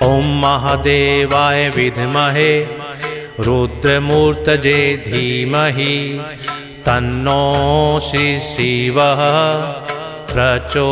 ॐ महादेवाय विद्महे रुद्रमूर्तये धीमहि तन्नो श्री शिवः प्रचोदयात्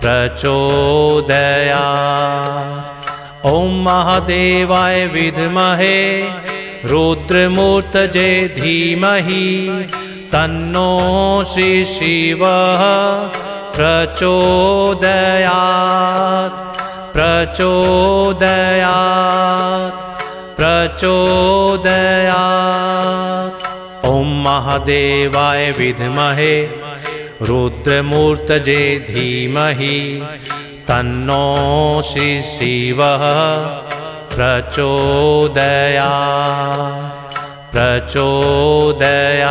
प्रचोदयात्। ॐ महादेवाय विद्महे रुद्रमूर्तये धीमहि तन्नो श्री शिवः प्रचोदयात् प्रचोदयात्। ॐ महादेवाय विद्महे रुद्रमूर्तये धीमहि तन्नो श्री शिवः प्रचोदयात् प्रचोदयात्।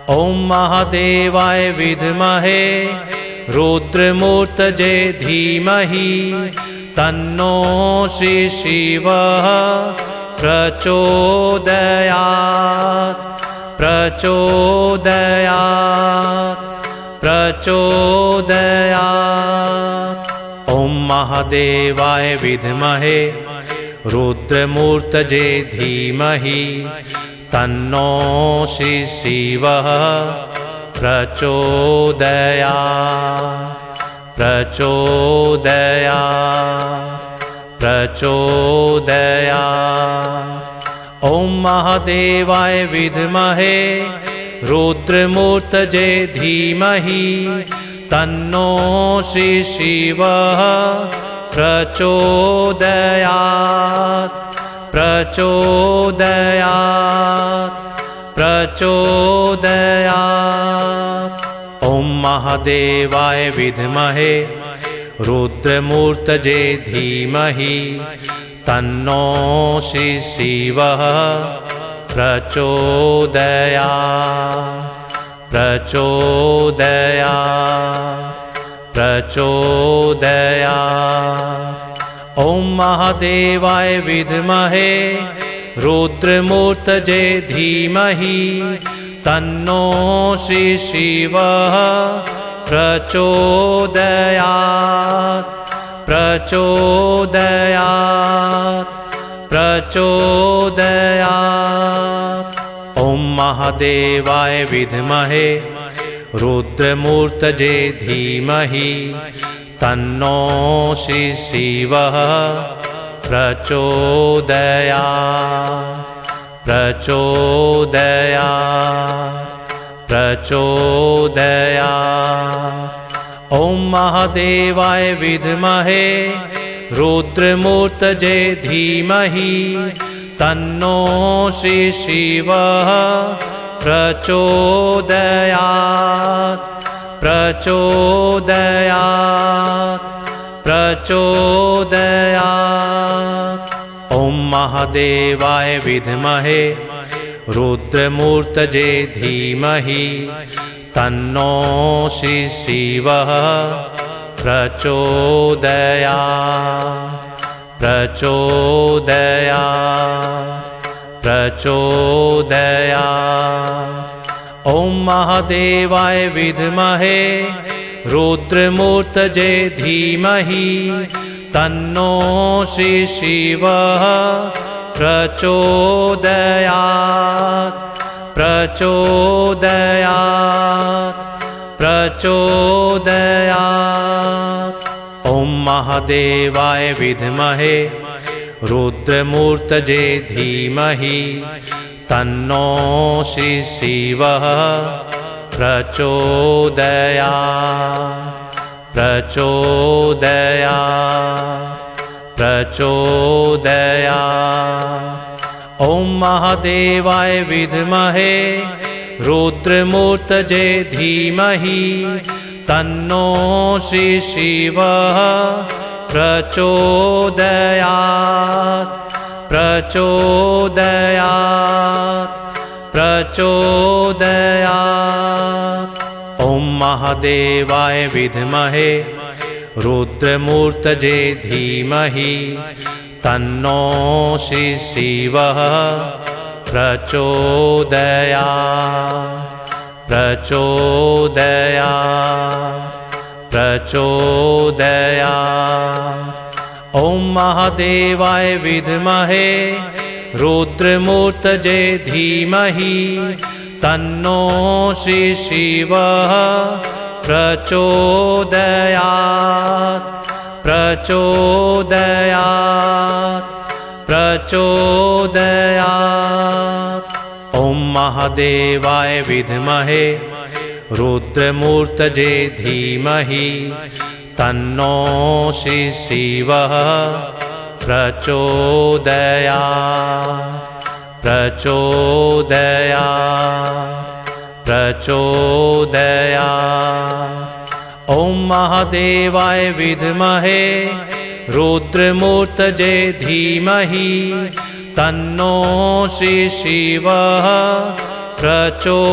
ॐ महादेवाय विद्महे रुद्रमूर्तये धीमहि तन्नो श्री शिवः प्रचोदयात् प्रचोदयात्। ॐ महादेवाय विद्महे रुद्रमूर्तये धीमहि तन्नो श्री शिवः प्रचोदयात् प्रचोदयात्। ॐ महादेवाय विद्महे रुद्रमूर्तये धीमहि तन्नो श्री शिवः प्रचोदयात् प्रचोदयात्। ॐ महादेवाय विद्महे रुद्रमूर्तये धीमहि तन्नो श्री शिवः प्रचोदयात् प्रचोदयात्। ॐ महादेवाय विद्महे रुद्रमूर्तये धीमहि तन्नो श्री शिवः प्रचोदयात् प्रचोदयात्। ॐ महादेवाय विद्महे रुद्रमूर्तये धीमहि तन्नो श्री शिवः प्रचोदयात् प्रचोदयात्। ॐ महादेवाय विद्महे रुद्रमूर्तये धीमहि तन्नो श्री शिवः प्रचोदयात् प्रचोदयात्। ॐ महादेवाय विद्महे रुद्रमूर्तये धीमहि तन्नो श्री शिवः प्रचोदयात् प्रचोदयात्। ॐ महादेवाय विद्महे रुद्रमूर्तये धीमहि तन्नो श्री शिवः प्रचोदयात् प्रचोदयात्। ॐ महादेवाय विद्महे रुद्रमूर्तये धीमहि तन्नो श्री शिवः प्रचोदयात् प्रचोदयात्। ॐ महादेवाय विद्महे रुद्रमूर्तये धीमहि तन्नो श्री शिवः प्रचोदयात् प्रचोदयात्। ॐ महादेवाय विद्महे रुद्रमूर्तये धीमहि तन्नो श्री शिवः प्रचोदयात् प्रचोदयात् प्रचोदयात्। ॐ महादेवाय विद्महे रुद्रमूर्तये धीमहि तन्नो श्री शिवः प्रचोदयात् प्रचोदयात् प्रचोदयात्। ॐ महादेवाय विद्महे रुद्रमूर्तये धीमहि तन्नो श्री शिवः प्रचोदयात् प्रचोदयात् प्रचोदयात्। ॐ महादेवाय विद्महे रुद्रमूर्तये धीमहि तन्नो श्री शिवः प्रचोदयात्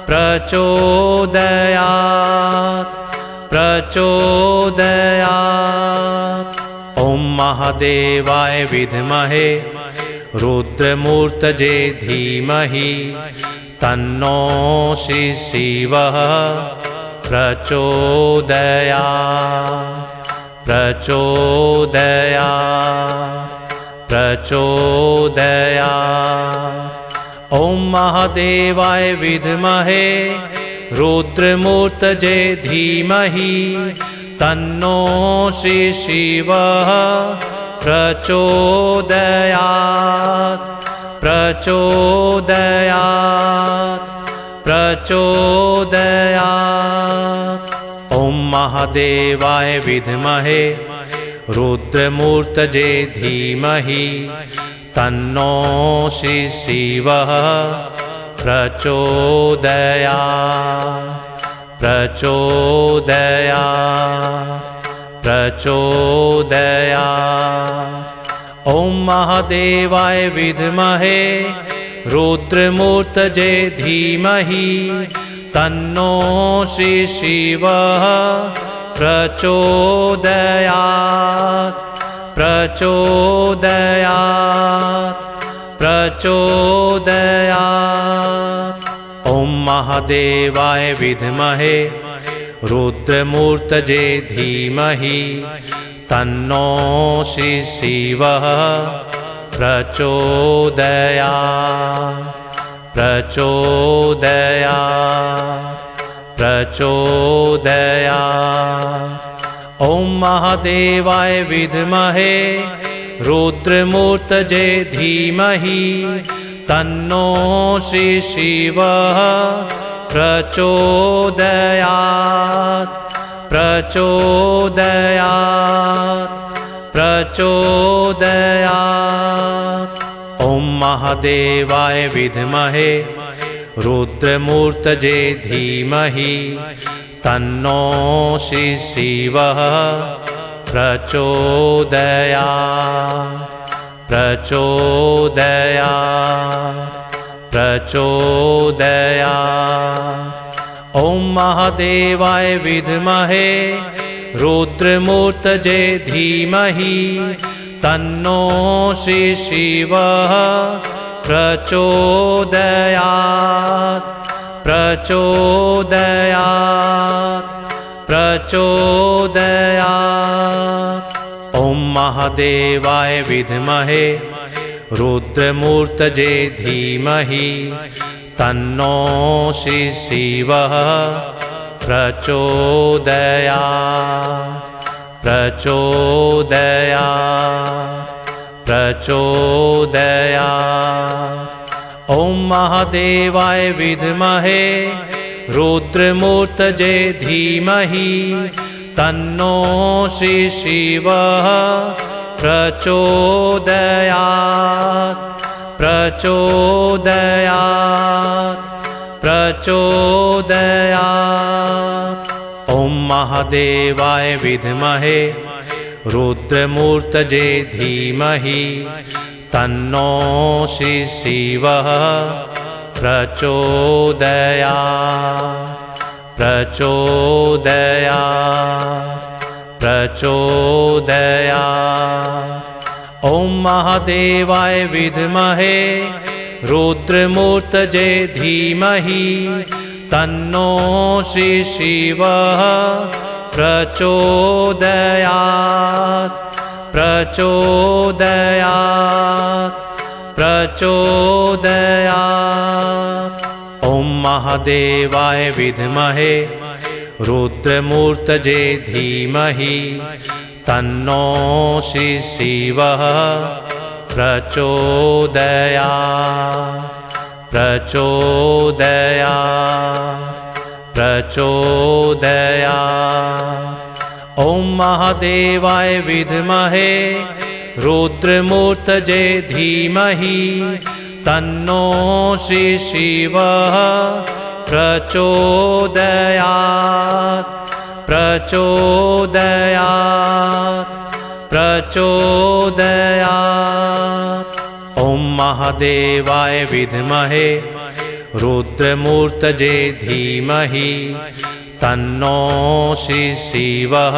प्रचोदयात् प्रचोदयात्। ॐ महादेवाय विद्महे रुद्रमूर्तये धीमहि तन्नो श्री शिवः प्रचोदयात् प्रचोदयात् प्रचोदयात्। ॐ महादेवाय विद्महे रुद्रमूर्तये धीमहि तन्नो श्री शिवः प्रचोदयात् प्रचोदयात् प्रचोदयात्। ॐ महादेवाय विद्महे रुद्रमूर्तये धीमहि तन्नो श्री शिवः प्रचोदयात् प्रचोदयात् प्रचोदयात्। ॐ महादेवाय विद्महे रुद्रमूर्तये धीमहि तन्नो श्री शिवः प्रचोदयात् प्रचोदयात् प्रचोदयात्। ॐ महादेवाय विद्महे रुद्रमूर्तये धीमहि तन्नो श्री शिवः प्रचोदयात् प्रचोदयात् प्रचोदयात्। ॐ महादेवाय विद्महे रुद्रमूर्तये धीमहि तन्नो श्री शिवः प्रचोदयात् प्रचोदयात् प्रचोदयात्। ॐ महादेवाय विद्महे रुद्रमूर्तये धीमहि तन्नो श्री शिवः प्रचोदयात् प्रचोदयात् प्रचोदयात्। ॐ महादेवाय विद्महे रुद्रमूर्तये धीमहि तन्नो श्री शिवः प्रचोदयात् प्रचोदयात् प्रचोदयात्। ॐ महादेवाय विद्महे रुद्रमूर्तये धीमहि तन्नो श्री शिवः प्रचोदयात् प्रचोदयात् प्रचोदयात्। ॐ महादेवाय विद्महे रुद्रमूर्तये धीमहि तन्नो श्री शिवः प्रचोदयात् प्रचोदयात् प्रचोदयात्। ॐ महादेवाय विद्महे रुद्रमूर्तये धीमहि तन्नो श्री शिवः प्रचोदयात् प्रचोदयात् प्रचोदयात्। ॐ महादेवाय विद्महे रुद्रमूर्तये धीमहि तन्नो श्री शिवः प्रचोदयात् प्रचोदयात् प्रचोदयात्। ॐ महादेवाय विद्महे रुद्रमूर्तये धीमहि तन्नो श्री शिवः प्रचोदयात् प्रचोदयात् प्रचोदयात्। ॐ महादेवाय विद्महे रुद्रमूर्तये धीमहि तन्नो श्री शिवः प्रचोदयात् प्रचोदयात् प्रचोदयात्। ॐ महादेवाय विद्महे रुद्रमूर्तये धीमहि तन्नो श्री शिवः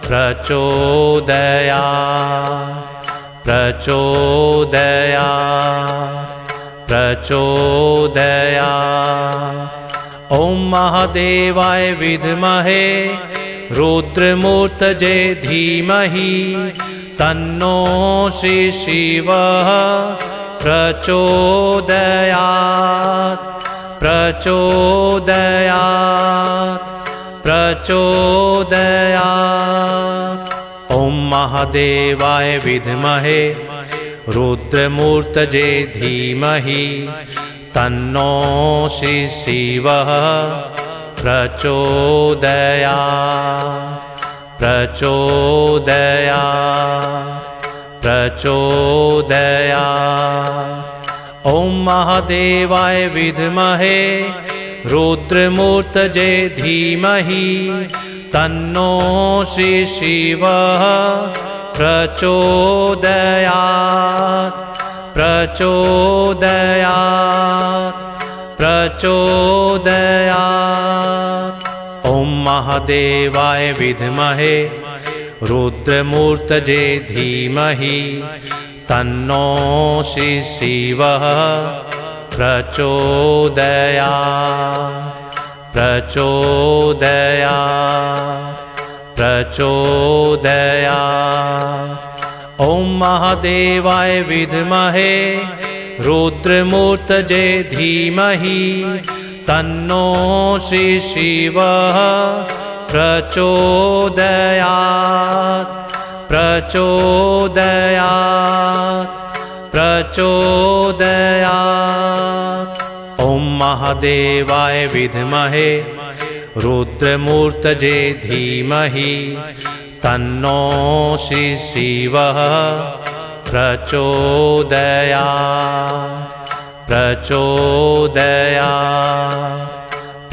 प्रचोदयात् प्रचोदयात् प्रचोदयात्। ॐ महादेवाय विद्महे रुद्रमूर्तये धीमहि तन्नो श्री शिवः प्रचोदयात् प्रचोदयात् प्रचोदयात्। ॐ महादेवाय विद्महे रुद्रमूर्तये धीमहि तन्नो श्री शिवः प्रचोदयात् प्रचोदयात् प्रचोदयात्। ॐ महादेवाय विद्महे रुद्रमूर्तये धीमहि तन्नो श्री शिवः प्रचोदयात् प्रचोदयात् प्रचोदयात्। ॐ महादेवाय विद्महे रुद्रमूर्तये धीमहि तन्नो श्री शिवः प्रचोदयात् प्रचोदयात् प्रचोदयात्। ॐ महादेवाय विद्महे रुद्रमूर्तये धीमहि तन्नो श्री शिवः प्रचोदयात् प्रचोदयात् प्रचोदयात्। ॐ महादेवाय विद्महे रुद्रमूर्तये धीमहि तन्नो श्री शिवः प्रचोदयात् प्रचोदयात्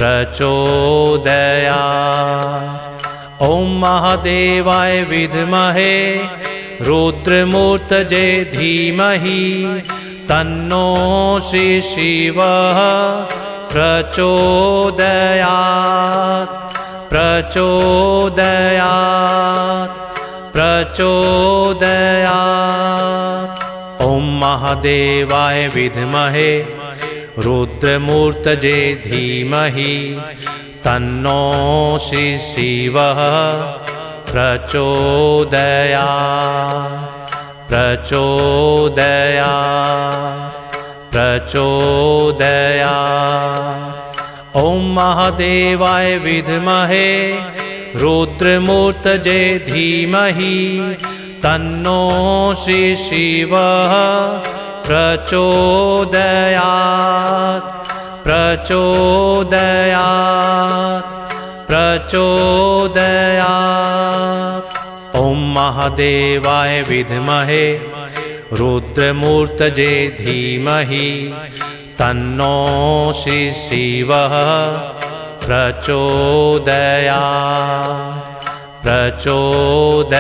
प्रचोदयात्। ॐ महादेवाय विद्महे रुद्रमूर्तये धीमहि तन्नो श्री शिवः प्रचोदयात् प्रचोदयात् प्रचोदयात्। ॐ महादेवाय विद्महे रुद्रमूर्तये धीमहि तन्नो श्री शिवः प्रचोदयात् प्रचोदयात् प्रचोदयात्। ॐ महादेवाय विद्महे रुद्रमूर्तये धीमहि तन्नो श्री शिवः प्रचोदयात् प्रचोदयात् प्रचोदयात्। ॐ महादेवाय विद्महे रुद्रमूर्तये धीमहि तन्नो श्री शिवः प्रचोदयात् प्रचोदयात्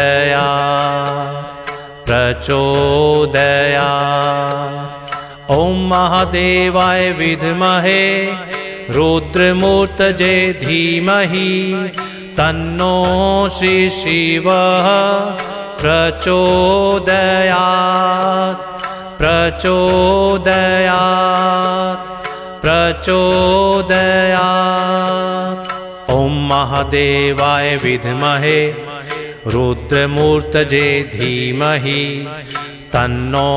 प्रचोदयात्। ॐ महादेवाय विद्महे रुद्रमूर्तये धीमहि तन्नो श्री शिवः प्रचोदयात् प्रचोदयात् प्रचोदयात्। ॐ महादेवाय विद्महे रुद्रमूर्तये धीमहि तन्नो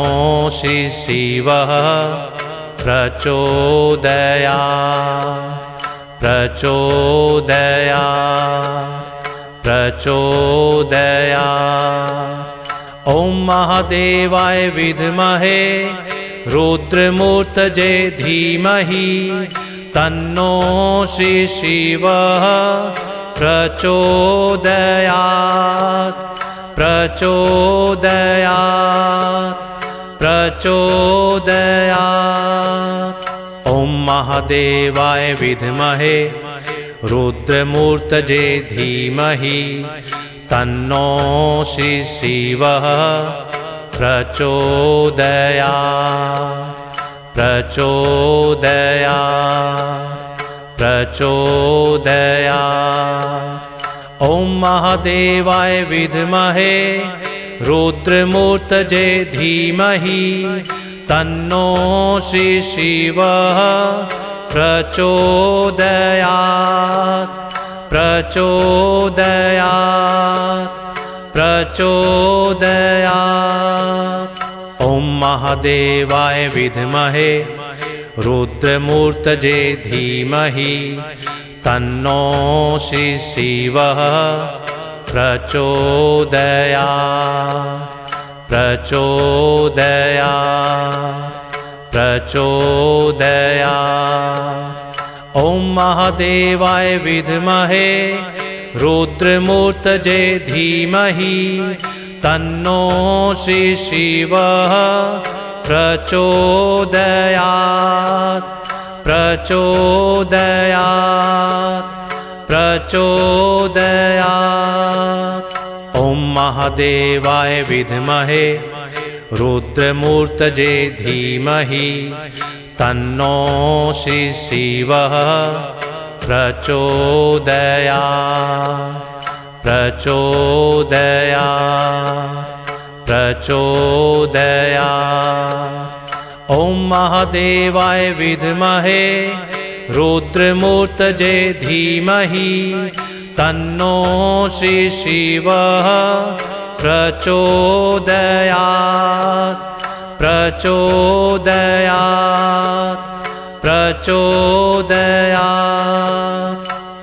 श्री शिवः प्रचोदयात् प्रचोदयात् प्रचोदयात्। ॐ महादेवाय विद्महे रुद्रमूर्तये धीमहि तन्नो श्री शिवः प्रचोदयात् प्रचोदयात् प्रचोदयात्। ॐ महादेवाय विद्महे रुद्रमूर्तये धीमहि तन्नो श्री शिवः प्रचोदयात् प्रचोदयात् प्रचोदयात्। ॐ महादेवाय विद्महे रुद्रमूर्तये धीमहि तन्नो श्री शिवः प्रचोदयात् प्रचोदयात् प्रचोदयात्। ॐ महादेवाय विद्महे रुद्रमूर्तये धीमहि तन्नो श्री शिवः प्रचोदयात् प्रचोदयात् प्रचोदयात्। ॐ महादेवाय विद्महे रुद्रमूर्तये धीमहि तन्नो श्री शिवः प्रचोदयात् प्रचोदयात् प्रचोदयात्। ॐ महादेवाय विद्महे रुद्रमूर्तये धीमहि तन्नो श्री शिवः प्रचोदयात् प्रचोदयात् प्रचोदयात्। ॐ महादेवाय विद्महे रुद्रमूर्तये धीमहि तन्नो श्री शिवः प्रचोदयात् प्रचोदयात् प्रचोदयात्।